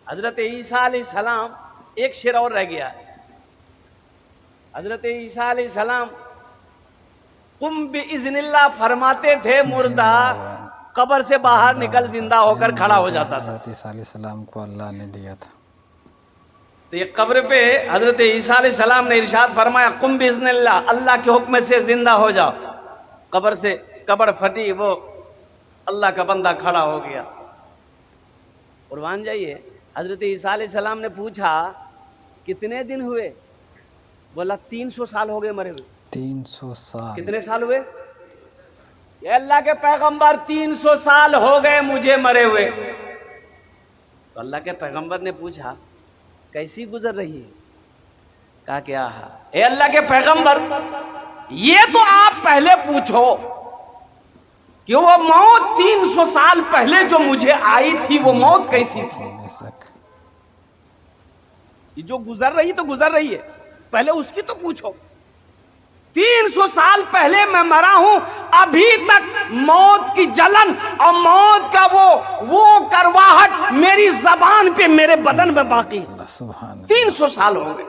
हजरत ईसा अलैहिस्सलाम, एक शेर और रह गया। हजरत ईसा अलैहिस्सलाम कुम बिइज़्निल्लाह फरमाते थे, मुर्दा जिंदा हुआ, कब्र से बाहर जिंदा निकल होता जिंदा था। होकर ये खड़ा हो मोजा जाता था। हज़रत ईसा अलैहिस्सलाम को अल्लाह ने दिया था। तो ये कब्र पे हजरत ईसा अलैहिस्सलाम ने इरशाद फरमाया, कुम बिइज़्निल्लाह, अल्लाह के हुक्म से जिंदा हो जाओ। कब्र से कब्र फटी, वो अल्लाह का बंदा खड़ा हो गया। कुर्बान जाइए। हजरत ईसा अलैहिस्सलाम ने पूछा, कितने दिन हुए? बोला 300 साल हो गए मरे हुए। 300 साल। कितने साल हुए? ये अल्लाह के पैगंबर 300 साल हो गए मुझे मरे हुए। तो अल्लाह के पैगंबर ने पूछा, कैसी गुजर रही है? कहा क्या है? ए अल्लाह के पैगंबर, ये तो आप पहले पूछो कि वो मौत 300 साल पहले जो मुझे आई थी, वो मौत कैसी थी? बेशक। ये जो गुजर रही तो गुजर रही है, पहले उसकी तो पूछो। 300 साल पहले मैं मरा हूं, अभी तक मौत की जलन और मौत का वो करवाहट मेरी जबान पे, मेरे बदन में बाकी है। सुभान 300 साल हो गए।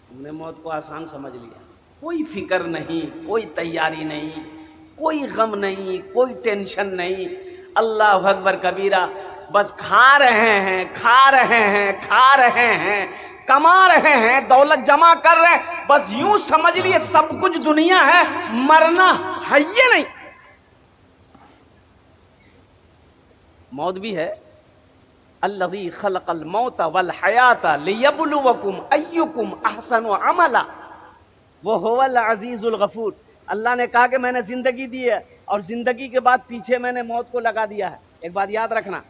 हमने मौत को आसान समझ लिया। कोई फिक्र नहीं, कोई तैयारी नहीं, कोई गम नहीं, कोई टेंशन नहीं। अल्लाह अकबर कबीरा। बस खा रहे हैं, खा रहे हैं, खा रहे हैं, कमा रहे हैं, दौलत जमा कर रहे हैं। बस यूं समझ लिए सब कुछ दुनिया है, मरना है ये नहीं। मौत भी है। अल्लज़ी खलक़ल मौत वल हयात लियब्लुवकुम अय्युकुम अहसनु अमला वो हुवल अज़ीज़ुल गफूर। अल्लाह ने कहा कि मैंने जिंदगी दी है और जिंदगी के बाद पीछे मैंने मौत को लगा दिया है। एक बात याद रखना,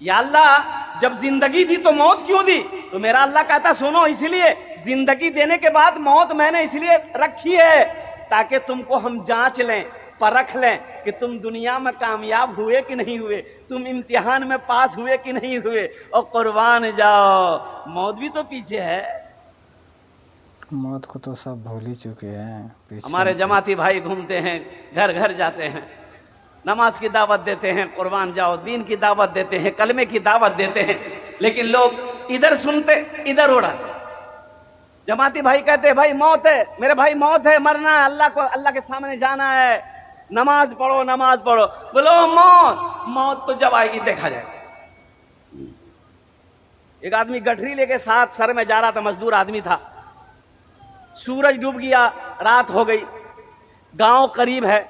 या अल्लाह जब जिंदगी दी तो मौत क्यों दी? तो मेरा अल्लाह कहता, सुनो, इसलिए जिंदगी देने के बाद मौत मैंने इसलिए रखी है ताकि तुमको हम जांच लें, परख लें कि तुम दुनिया में कामयाब हुए कि नहीं हुए, तुम इम्तिहान में पास हुए कि नहीं हुए। और कुर्बान जाओ, मौत भी तो पीछे है। मौत को तो सब भूल ही चुके हैं, पीछे हमारे जमाती भाई घूमते हैं, घर घर जाते हैं, नमाज की दावत देते हैं, कुर्बान जाओ, दीन की दावत देते हैं, कलमे की दावत देते हैं, लेकिन लोग इधर सुनते इधर उड़ा। जमाती भाई कहते हैं, भाई मौत है मेरे भाई, मौत है, मरना है, अल्लाह को, अल्लाह के सामने जाना है, नमाज पढ़ो, नमाज पढ़ो। बोलो मौत, मौत तो जब आएगी देखा जाएगा। एक आदमी गठरी लेके साथ सर में जा रहा था, मजदूर आदमी था। सूरज डूब गया, रात हो गई, गांव करीब है,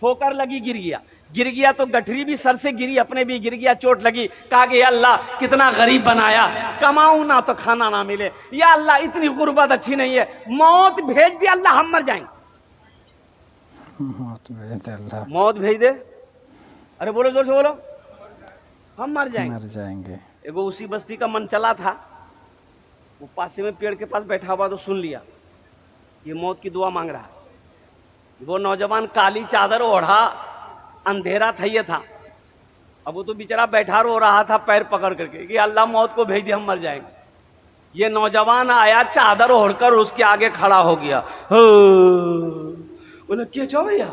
ठोकर लगी, गिर गया। गिर गया तो गठरी भी सर से गिरी, अपने भी गिर गया, चोट लगी। कहा कि या अल्लाह कितना गरीब बनाया, कमाऊं ना तो खाना ना मिले, या अल्लाह इतनी गुर्बत अच्छी नहीं है, मौत भेज दे अल्लाह, हम मर जाएंगे। मौत भेज दे अल्लाह, मौत भेज दे, अरे बोलो जोर से बोलो, हम मर जाएंगे। एगो उसी बस्ती का मन चला था, वो पासे में पेड़ के पास बैठा हुआ तो सुन लिया ये मौत की दुआ मांग रहा है। वो नौजवान काली चादर ओढ़ा, अंधेरा था ये था। अब वो तो बेचारा बैठा रो रहा था पैर पकड़ करके कि अल्लाह मौत को भेज दे, हम मर जाएंगे। ये नौजवान आया, चादर ओढ़कर उसके आगे खड़ा हो गया। बोला क्या चाहो भैया?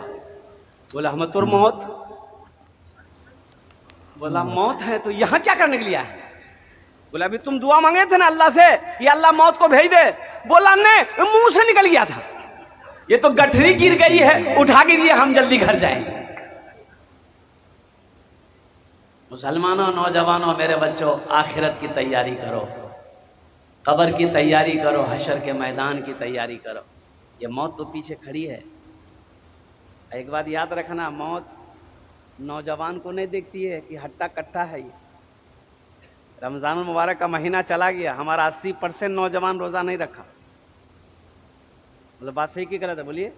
बोला हम तुर मौत। बोला मौत है तो यहाँ क्या करने के लिए है? बोला अभी तुम दुआ मांगे थे ना अल्लाह से कि अल्लाह मौत को भेज दे। बोला ने मुंह से निकल गया था, ये तो गठरी गिर गई है, उठा के दिए, हम जल्दी घर जाएंगे। मुसलमानों, नौजवानों, मेरे बच्चों, आखिरत की तैयारी करो, कब्र की तैयारी करो, हशर के मैदान की तैयारी करो। ये मौत तो पीछे खड़ी है। एक बात याद रखना, मौत नौजवान को नहीं देखती है कि हट्टा कट्टा है। ये रमजान मुबारक का महीना चला गया, हमारा 80% नौजवान रोजा नहीं रखा। मतलब बात सही की गलत है? बोलिए।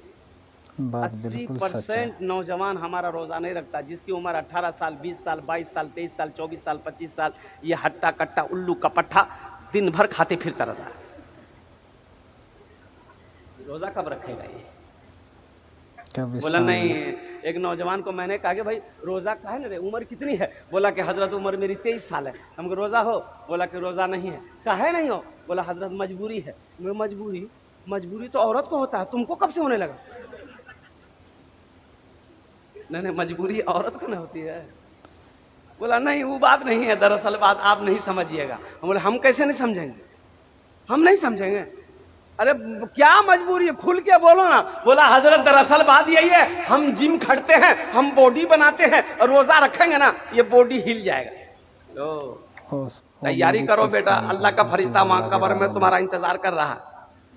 80% नौजवान हमारा रोजा नहीं रखता। जिसकी उम्र 18 साल, 20 साल, 22 साल, 23 साल, 24 साल, 25 साल, ये हट्टा कट्टा उल्लू कपट्टा दिन भर खाते फिरता रहता है। रोजा कब रखेगा ये? बोला नहीं। एक नौजवान को मैंने कहा कि भाई रोजा काहे ना रे, उम्र कितनी है? बोला कि हजरत उम्र मेरी 23 साल है। हमको रोजा हो? बोला कि रोजा नहीं है। काहे नहीं हो? बोला हजरत मजबूरी है। मजबूरी? मजबूरी तो औरत को होता है, तुमको कब से होने लगा? नहीं मजबूरी औरत को ना होती है। बोला नहीं वो बात नहीं है, दरअसल बात आप नहीं समझिएगा। हम बोले हम कैसे नहीं समझेंगे, हम नहीं समझेंगे। अरे क्या मजबूरी है, खुल के बोलो ना। बोला हजरत दरअसल बात यही है, हम जिम खटते हैं, हम बॉडी बनाते हैं और रोजा रखेंगे ना ये बॉडी हिल जाएगा। तो तैयारी करो बेटा, अल्लाह का फरिश्ता मां कब्र में तुम्हारा इंतजार कर रहा है,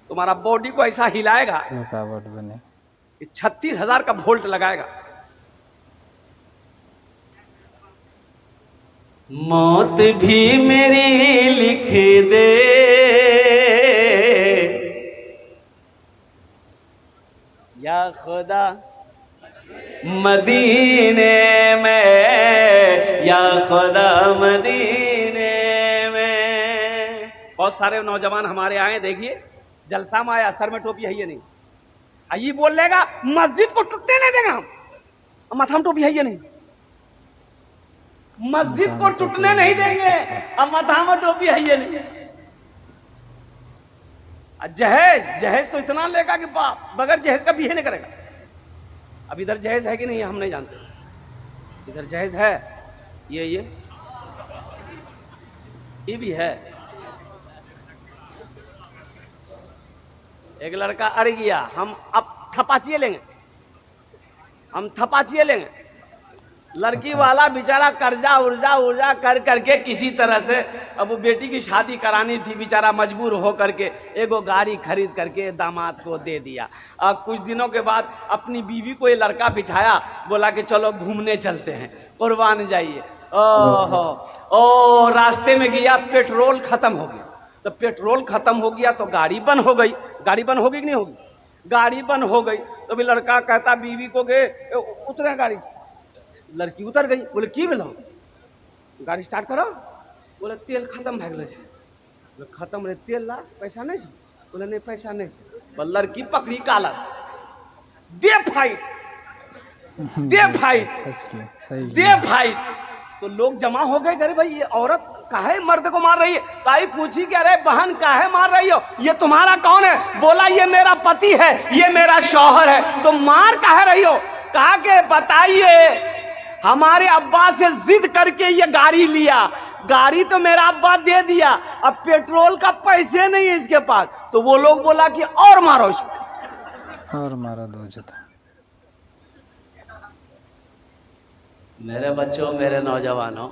तुम्हारा बॉडी को ऐसा हिलाएगा रुकावट बने, 36,000 का वोल्ट लगाएगा। मौत भी मेरी लिख दे या खुदा मदीने में, या खुदा मदीने में। बहुत सारे नौजवान हमारे आए, देखिए जलसा में आया, सर में टोपी है ये नहीं, ये बोल लेगा मस्जिद को टूटने नहीं देंगे हम, माथा में टोपी है ये नहीं, मस्जिद को टूटने नहीं देंगे, अब माथा में टोपी है ये नहीं। जहेज जहेज तो इतना लेगा कि बगैर जहेज का बिहे नहीं करेगा। अब इधर जहेज है कि नहीं हम नहीं जानते, इधर जहेज है, ये भी है। एक लड़का अड़ गया, हम अब थपाचिए लेंगे, हम थपाचिए लेंगे। लड़की वाला बेचारा कर्जा उर्जा कर करके किसी तरह से, अब वो बेटी की शादी करानी थी, बेचारा मजबूर हो करके एगो गाड़ी खरीद करके दामाद को दे दिया। अब कुछ दिनों के बाद अपनी बीवी को ये लड़का बिठाया, बोला कि चलो घूमने चलते हैं, कुर्बान जाइए। ओ रास्ते में गया, पेट्रोल खत्म हो गया। तो पेट्रोल खत्म हो गया तो गाड़ी बंद हो गई। गाड़ी बंद होगी कि नहीं होगी? गाड़ी बंद हो गई तो भी लड़का कहता बीवी को के उतरे गाड़ी। लड़की उतर गई, बोले की बोलो गाड़ी स्टार्ट करो, बोले तेल खत्म भए गेल छै। बोले खत्म रहे तेल ला, पैसा नहीं छै? बोले नहीं पैसा नहीं छै। बोले लड़की पकड़ी काला, दे फाइट, दे फाइट, सच की सही दे फाइट। तो लोग जमा हो गए, अरे भाई ये औरत काहे मर्द को मार रही है? ताई पूछी कि अरे बहन काहे मार रही हो, ये तुम्हारा कौन है? बोला ये मेरा पति है, ये मेरा शौहर है। तो मार काहे रही हो? कहा के बताइए, हमारे अब्बा से जिद करके ये गाड़ी लिया, गाड़ी तो मेरा अब्बा दे दिया, अब पेट्रोल का पैसे नहीं है इसके पास। तो वो लोग बोला कि और मारो इसको, और मारा दो जता। मेरे बच्चों, मेरे नौजवानों,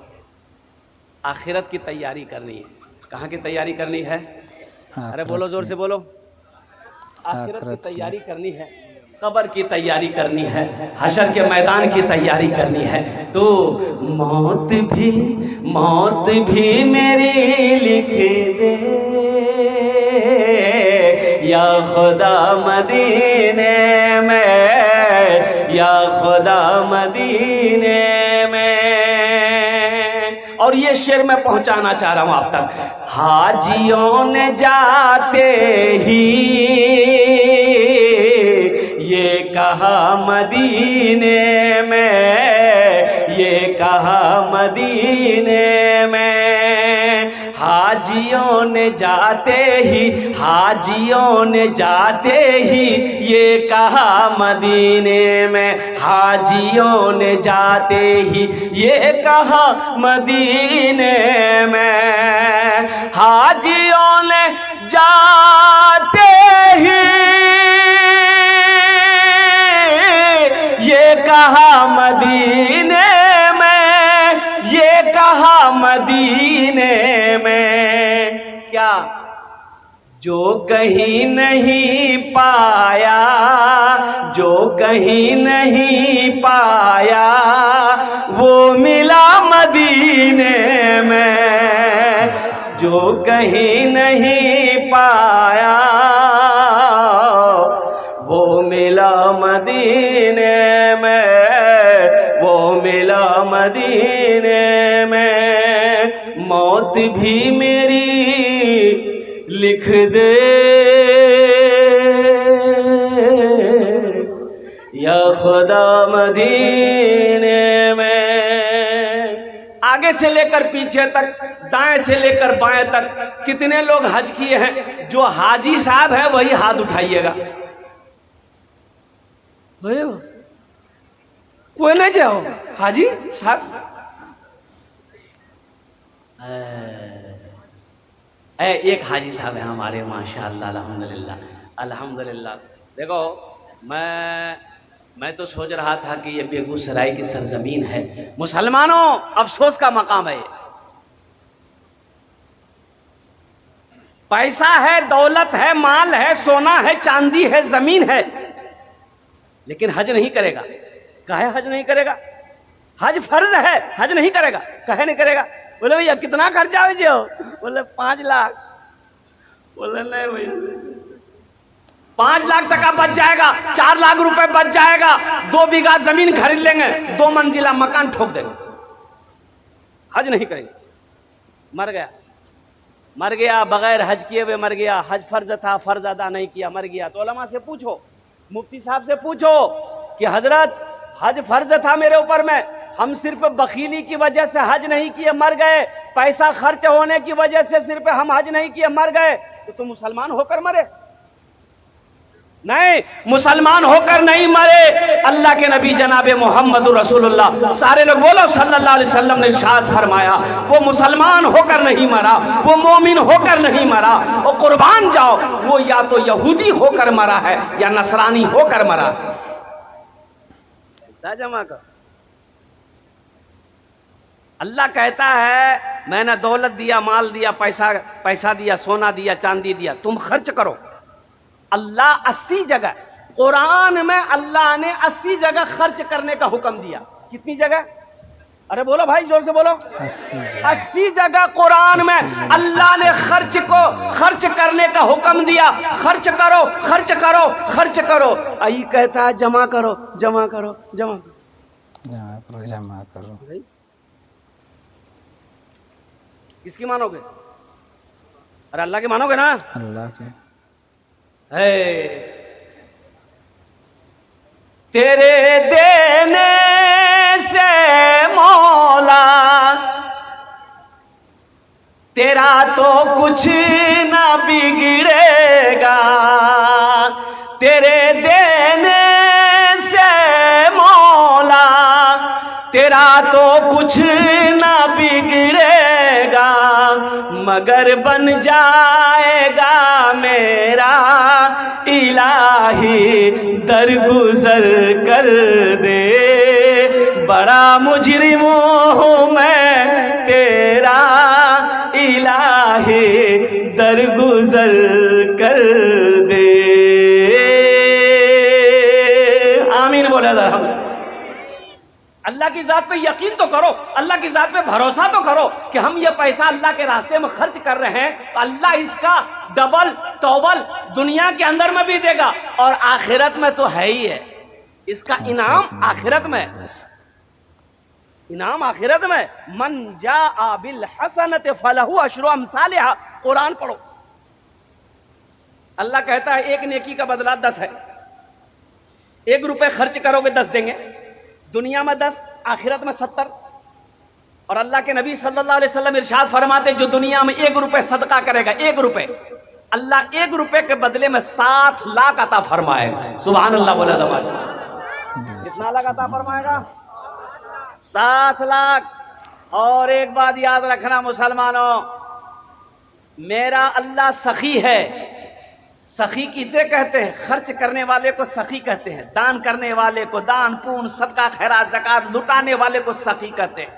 आखिरत की तैयारी करनी है। कहाँ की तैयारी करनी है? अरे बोलो जोर से बोलो। आखिरत की तैयारी करनी है, कब्र की तैयारी करनी है, हशर के मैदान की तैयारी करनी है। तो मौत भी मेरी लिख दे या खुदा मदीने में, या खुदा मदीने में। और ये शेर मैं पहुंचाना चाह रहा हूं आप तक। हाजियों ने जाते ही ये कहा मदीने में, ये कहा मदीने में। हाजियों ने जाते ही, हाजियों ने जाते ही ये कहा मदीने में, हाजियों ने जाते ही ये कहा मदीने में। हाजियों ने जाते ही ये कहा मदीने में, ये कहा मदीने में। क्या? जो कहीं नहीं पाया, जो कहीं नहीं पाया वो मिला मदीने में, जो कहीं नहीं पाया वो मिला मदीने में, वो मिला मदीने में। मौत भी मेरी लिख दे या खुदा मदीने में। आगे से लेकर पीछे तक, दाएं से लेकर बाएं तक कितने लोग हज किए हैं? जो हाजी साहब है वही हाथ उठाइएगा। कोई नहीं जाओ हाजी साहब एक हाजी साहब हैं हमारे माशाअल्लाह अल्हम्दुलिल्लाह अल्हम्दुलिल्लाह। देखो मैं तो सोच रहा था कि ये बेगूसराय की सरजमीन है। मुसलमानों अफसोस का मकाम है ये। पैसा है, दौलत है, माल है, सोना है, चांदी है, जमीन है, लेकिन हज नहीं करेगा। काहे हज नहीं करेगा? हज फर्ज है, हज नहीं करेगा। काहे नहीं करेगा? बोले भैया कितना खर्चा हो जो? बोले 5 लाख। बोले नहीं भैया 5 लाख टका बच जाएगा, 4 लाख रुपए बच जाएगा, 2 बीघा जमीन खरीद लेंगे, 2 मंजिला मकान ठोक देंगे। हज नहीं करेंगे। मर गया, मर गया, बगैर हज किए हुए मर गया। हज फर्ज था, फर्ज अदा नहीं किया, मर गया। तो उलमा से पूछो, मुफ्ती साहब से पूछो कि हजरत हज फर्ज था मेरे ऊपर में, हम सिर्फ बखीली की वजह से हज नहीं किए, मर गए। पैसा खर्च होने की वजह से सिर्फ हम हज नहीं किए, मर गए। तो तुम मुसलमान होकर मरे? नहीं, मुसलमान होकर नहीं मरे। अल्लाह के नबी जनाबे मोहम्मद रसूलुल्लाह, सारे लोग बोलो सल्लल्लाहु अलैहि वसल्लम ने इरशाद फरमाया, वो मुसलमान होकर नहीं मरा, वो मोमिन होकर नहीं मरा, वो कुर्बान जाओ, वो या तो यहूदी होकर मरा है या नसरानी होकर मरा। ऐसा जमा कर। अल्लाह कहता है मैंने दौलत दिया, माल दिया, पैसा दिया, सोना दिया, चांदी दिया, तुम खर्च करो। अल्लाह 80 जगह, कुरान में अल्लाह ने 80 जगह खर्च करने का हुक्म दिया। कितनी जगह? अरे बोलो भाई, जोर से बोलो। 80 जगह कुरान में अल्लाह ने खर्च करने का हुक्म दिया। खर्च करो, खर्च करो, खर्च करो। आई कहता है जमा करो, जमा करो, जमा करो, जमा करो, जमा करो। किसकी मानोगे? अरे अल्लाह की मानोगे ना? अल्लाह की। तेरे देने से मौला तेरा तो कुछ ना बिगड़ेगा, तेरे देने से मौला तेरा तो कुछ ना बिगड़ेगा, मगर बन जाएगा मेरा इलाही दरगुजर कर दे। बड़ा मुजरिम हूँ मैं तेरा इलाही दरगुजर कर दे। आमीन बोला था। हम अल्लाह की जात पे यकीन तो करो, अल्लाह की जात पे भरोसा तो करो कि हम ये पैसा अल्लाह के रास्ते में खर्च कर रहे हैं तो अल्लाह इसका डबल टोबल दुनिया के अंदर में भी देगा और आखिरत में तो है ही है। इसका इनाम आखिरत में, इनाम आखिरत में। मन जाअ बिल हसनत फलहु अशरु अमसालिहा। कुरान पढ़ो, अल्लाह कहता है एक नेकी का बदला 10 है। 1 रुपए खर्च करोगे 10 देंगे, दुनिया में 10, आखिरत में 70। और अल्लाह के नबी सल्लल्लाहु अलैहि वसल्लम इरशाद फरमाते जो दुनिया में 1 रुपए सदका करेगा, 1 रुपए, अल्लाह 1 रुपए के बदले में 7 लाख अता फरमाएगा। सुभान अल्लाह बोला दबाए। कितना लाख अता फरमाएगा? 7 लाख। और एक बात याद रखना मुसलमानों, मेरा अल्लाह सखी है। सखी किसे कहते हैं? खर्च करने वाले को सखी कहते हैं। दान करने वाले को, दान पुण्य सदका खैरात ज़कात लुटाने वाले को सखी कहते हैं।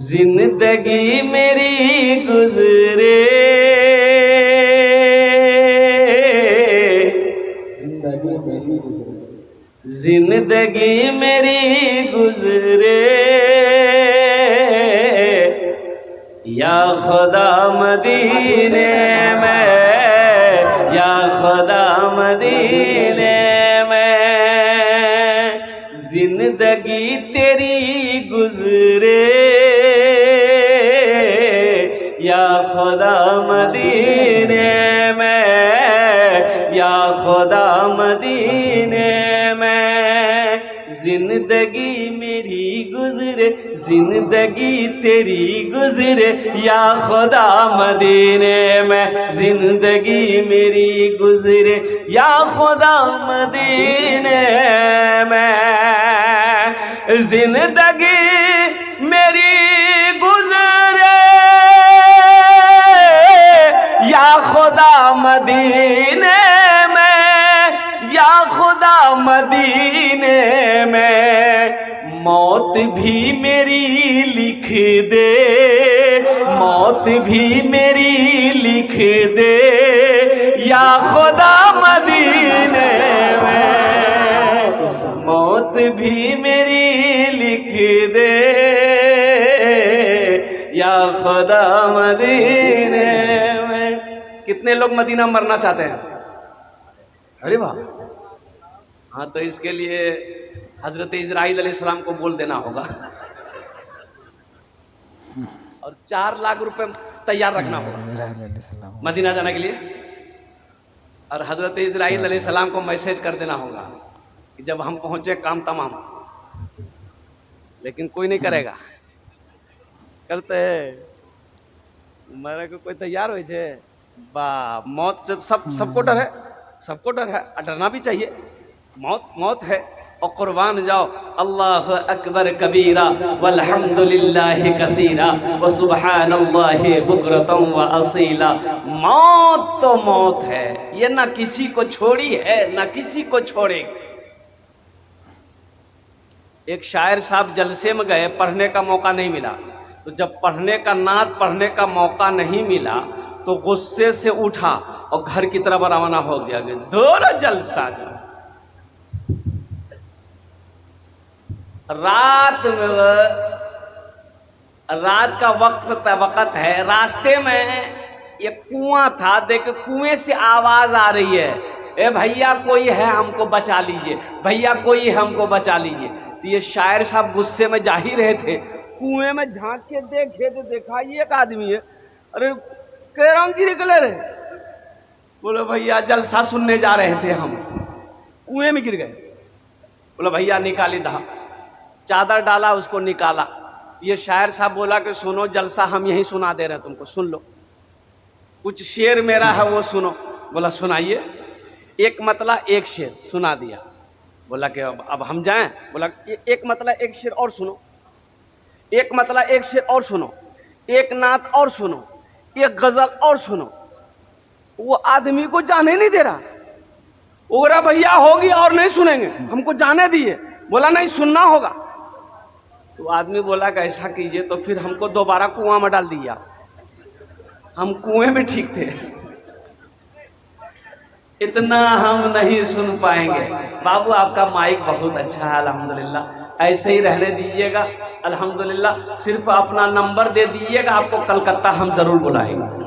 जिंदगी मेरी गुजरे, जिंदगी मेरी गुजरे, या खुदा मदीने में, या खुदा मदीने में जिंदगी तेरी गुजरे, या खुदा मदीने में, या खुदा मदीने में जिंदगी मेरी गुजरे जिंदगी तेरी गुजरे या खुदा मदीने में जिंदगी मेरी गुजरे या खुदा मदीने में जिंदगी मेरी गुजरे या खुदा मदीने में या खुदा मदीने में मौत भी मेरी लिख दे मौत भी मेरी लिख दे या खुदा मदीने में मौत भी मेरी लिख दे या खुदा मदीने में। कितने लोग मदीना मरना चाहते हैं? अरे वाह, हाँ तो इसके लिए हजरत इजराइल अलैहिस्सलाम को बोल देना होगा और 4 लाख रुपए तैयार रखना होगा मदीना जाने के लिए। और हजरत इजराइल अलैहिस्सलाम को मैसेज कर देना होगा कि जब हम पहुंचे काम तमाम। लेकिन कोई नहीं करेगा, करते मेरे को कोई तैयार हो छे बा मौत से सबको डर है, सबको डर है, डरना भी चाहिए। मौत मौत है और कुर्बान जाओ। अल्लाह अकबर कबीरा वल्हम्दुलिल्लाहि कसीरा व सुब्हानल्लाहि बुकरतम व असीला। मौत तो मौत है, ये ना किसी को छोड़ी है ना किसी को छोड़ेगी। एक शायर साहब जलसे में गए, पढ़ने का मौका नहीं मिला, तो जब पढ़ने का नात पढ़ने का मौका नहीं मिला तो गुस्से से उठा और घर की तरफ रवाना हो गया। दोनों जलसा रात का वक्त है, रास्ते में ये कुआं था, देख कुएं से आवाज आ रही है, ए भैया कोई है हमको बचा लीजिए, भैया कोई है हमको बचा लीजिए। तो ये शायर साहब गुस्से में जा ही रहे थे, कुएं में झांक के देखे तो देखा ये एक आदमी है। अरे कैराम गिर निकले रहे, बोले भैया जलसा सुनने जा रहे थे हम, कुएं में गिर गए। बोला भैया निकाली धा, चादर डाला उसको निकाला। ये शायर साहब बोला कि सुनो जलसा हम यही सुना दे रहे हैं तुमको, सुन लो, कुछ शेर मेरा है वो सुनो। बोला सुनाइए। एक मतला एक शेर सुना दिया। बोला कि अब हम जाएं? बोला एक मतला एक शेर और सुनो, एक मतला एक शेर और सुनो, एक नात और सुनो, एक गजल और सुनो। वो आदमी को जाने नहीं दे रहा, वो रहा भैया होगी और नहीं सुनेंगे, हमको जाने दिए। बोला नहीं सुनना होगा। तो आदमी बोला कि ऐसा कीजिए तो फिर हमको दोबारा कुआं में डाल दिया, हम कुएं में ठीक थे, इतना हम नहीं सुन पाएंगे। बाबू आपका माइक बहुत अच्छा है अल्हम्दुलिल्लाह, ऐसे ही रहने दीजिएगा अल्हम्दुलिल्लाह। सिर्फ अपना नंबर दे दीजिएगा, आपको कलकत्ता हम जरूर बुलाएंगे।